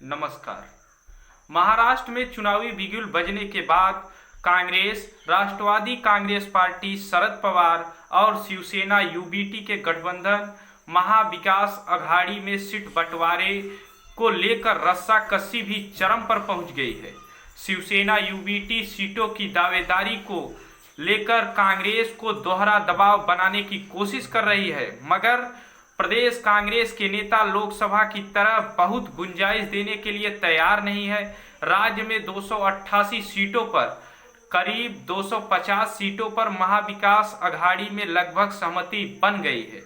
नमस्कार। महाराष्ट्र में चुनावी बिगुल बजने के बाद कांग्रेस, राष्ट्रवादी कांग्रेस पार्टी, शरद पवार और शिवसेना यूबीटी के गठबंधन महाविकास अघाड़ी में सीट बंटवारे को लेकर रस्साकसी भी चरम पर पहुंच गई है। शिवसेना यूबीटी सीटों की दावेदारी को लेकर कांग्रेस को दोहरा दबाव बनाने की कोशिश कर रही है, मगर प्रदेश कांग्रेस के नेता लोकसभा की तरह बहुत गुंजाइश देने के लिए तैयार नहीं है। राज्य में 288 सीटों पर करीब 250 सीटों पर महाविकास अघाड़ी में लगभग सहमति बन गई है।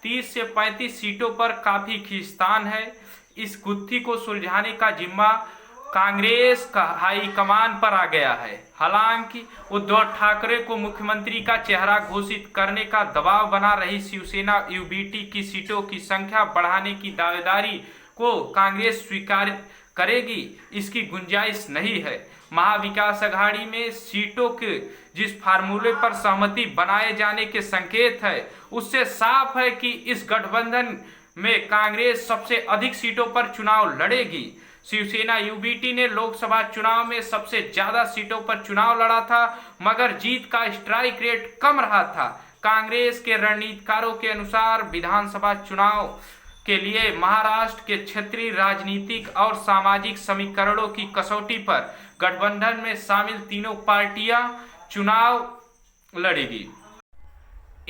30 से 35 सीटों पर काफी खींचतान है। इस गुत्थी को सुलझाने का जिम्मा कांग्रेस का हाईकमान पर आ गया है। हालांकि उद्धव ठाकरे को मुख्यमंत्री का चेहरा घोषित करने का दबाव बना रही शिवसेना यूबीटी की सीटों की संख्या बढ़ाने की दावेदारी को कांग्रेस स्वीकार करेगी, इसकी गुंजाइश नहीं है। महाविकास अघाड़ी में सीटों के जिस फार्मूले पर सहमति बनाए जाने के संकेत है, उससे साफ है कि इस गठबंधन में कांग्रेस सबसे अधिक सीटों पर चुनाव लड़ेगी। शिवसेना यूबीटी ने लोकसभा चुनाव में सबसे ज्यादा सीटों पर चुनाव लड़ा था, मगर जीत का स्ट्राइक रेट कम रहा था। कांग्रेस के रणनीतिकारों के अनुसार विधानसभा चुनाव के लिए महाराष्ट्र के क्षेत्रीय राजनीतिक और सामाजिक समीकरणों की कसौटी पर गठबंधन में शामिल तीनों पार्टियां चुनाव लड़ेगी।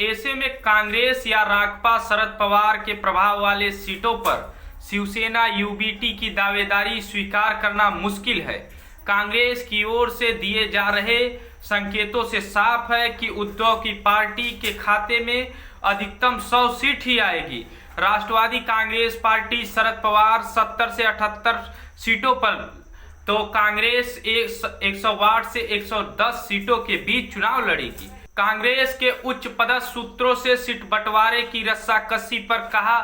ऐसे में कांग्रेस या राकपा शरद पवार के प्रभाव वाले सीटों पर शिवसेना यूबीटी की दावेदारी स्वीकार करना मुश्किल है। कांग्रेस की ओर से दिए जा रहे संकेतों से साफ है कि उद्धव की पार्टी के खाते में अधिकतम 100 सीट ही आएगी। राष्ट्रवादी कांग्रेस पार्टी शरद पवार 70 से 78 सीटों पर, तो कांग्रेस 108 से 110 सीटों के बीच चुनाव लड़ेगी। कांग्रेस के उच्च पदस्थ सूत्रों से सीट बंटवारे की रस्साकसी पर कहा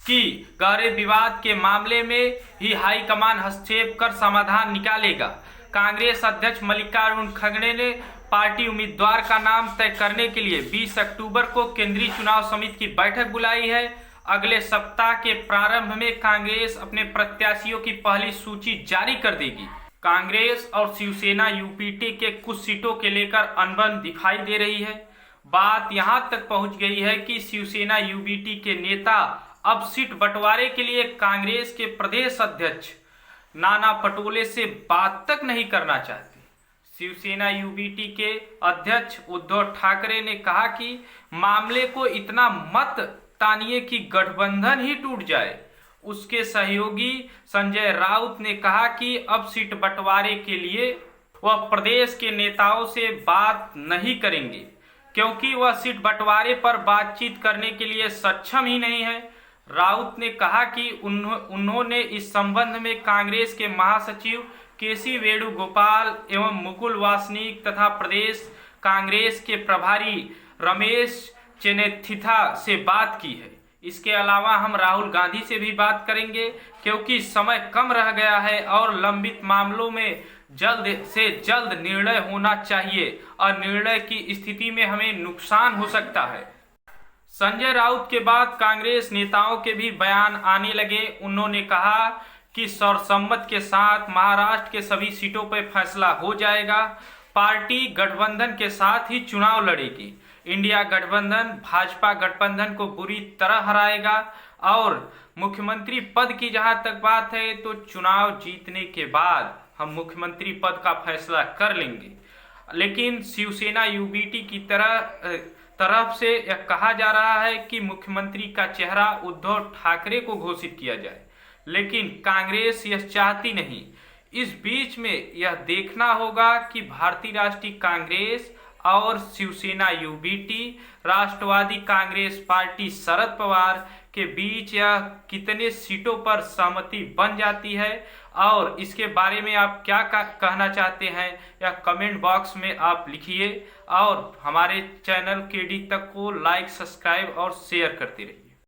कि गहरे विवाद के मामले में ही हाईकमान हस्तक्षेप कर समाधान निकालेगा। कांग्रेस अध्यक्ष मल्लिकार्जुन खड़गे ने पार्टी उम्मीदवार का नाम तय करने के लिए 20 अक्टूबर को केंद्रीय चुनाव समिति की बैठक बुलाई है। अगले सप्ताह के प्रारंभ में कांग्रेस अपने प्रत्याशियों की पहली सूची जारी कर देगी। कांग्रेस और शिवसेना यूबीटी के कुछ सीटों के लेकर अनबन दिखाई दे रही है। बात यहां तक पहुंच गई है कि शिवसेना यूबीटी के नेता अब सीट बंटवारे के लिए कांग्रेस के प्रदेश अध्यक्ष नाना पटोले से बात तक नहीं करना चाहते। शिवसेना यूबीटी के अध्यक्ष उद्धव ठाकरे ने कहा कि मामले को इतना मत तानिए कि गठबंधन ही टूट जाए। उसके सहयोगी संजय राउत ने कहा कि अब सीट बंटवारे के लिए वह प्रदेश के नेताओं से बात नहीं करेंगे, क्योंकि वह सीट बंटवारे पर बातचीत करने के लिए सक्षम ही नहीं है। राउत ने कहा कि उन्होंने इस संबंध में कांग्रेस के महासचिव केसी वेणुगोपाल एवं मुकुल वासनिक तथा प्रदेश कांग्रेस के प्रभारी रमेश चेन्निथाला से बात की है। इसके अलावा हम राहुल गांधी से भी बात करेंगे, क्योंकि समय कम रह गया है और लंबित मामलों में जल्द से जल्द निर्णय होना चाहिए और निर्णय की स्थिति में हमें नुकसान हो सकता है। संजय राउत के बाद कांग्रेस नेताओं के भी बयान आने लगे। उन्होंने कहा कि सर्वसम्मति के साथ महाराष्ट्र के सभी सीटों पर फैसला हो जाएगा। पार्टी गठबंधन के साथ ही चुनाव लड़ेगी। इंडिया गठबंधन भाजपा गठबंधन को बुरी तरह हराएगा और मुख्यमंत्री पद की जहां तक बात है, तो चुनाव जीतने के बाद हम मुख्यमंत्री पद का फैसला कर लेंगे। लेकिन शिवसेना यूबीटी की तरफ से यह कहा जा रहा है कि मुख्यमंत्री का चेहरा उद्धव ठाकरे को घोषित किया जाए, लेकिन कांग्रेस यह चाहती नहीं। इस बीच में यह देखना होगा कि भारतीय राष्ट्रीय कांग्रेस और शिवसेना यूबीटी, राष्ट्रवादी कांग्रेस पार्टी शरद पवार के बीच यह कितने सीटों पर सहमति बन जाती है, और इसके बारे में आप क्या कहना चाहते हैं या कमेंट बॉक्स में आप लिखिए, और हमारे चैनल केडी तक को लाइक, सब्सक्राइब और शेयर करते रहिए।